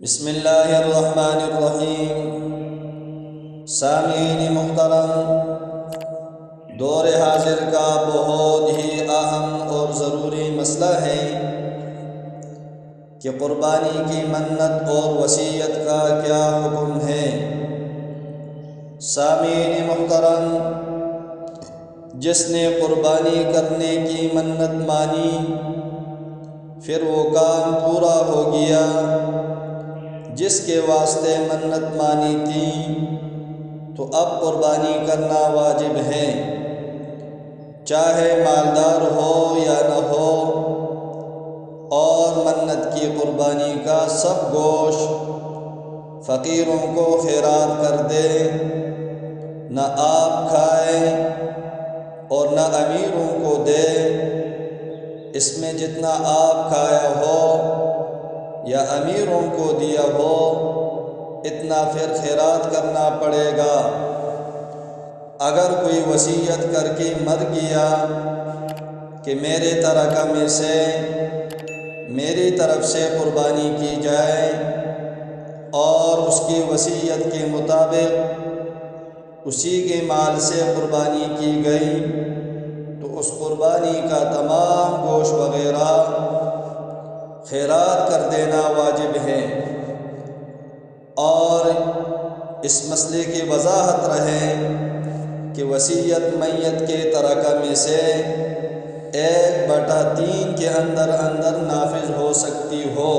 بسم اللہ الرحمن الرحیم۔ سامعین محترم، دور حاضر کا بہت ہی اہم اور ضروری مسئلہ ہے کہ قربانی کی منت اور وصیت کا کیا حکم ہے۔ سامعین محترم، جس نے قربانی کرنے کی منت مانی پھر وہ کام پورا ہو گیا، جس کے واسطے منت مانی تھی تو اب قربانی کرنا واجب ہے، چاہے مالدار ہو یا نہ ہو، اور منت کی قربانی کا سب گوشت فقیروں کو خیرات کر دے، نہ آپ کھائیں اور نہ امیروں کو دے۔ اس میں جتنا آپ کھایا ہو یا امیروں کو دیا ہو اتنا پھر خیرات کرنا پڑے گا۔ اگر کوئی وصیت کر کے مر گیا کہ میرے ترکہ میں سے میری طرف سے قربانی کی جائے اور اس کی وصیت کے مطابق اسی کے مال سے قربانی کی گئی تو اس قربانی کا تمام گوشت وغیرہ خیرات کر دینا واجب ہے۔ اور اس مسئلے کی وضاحت رہے کہ وصیت میت کے ترکہ میں سے 1/3 کے اندر نافذ ہو سکتی ہو۔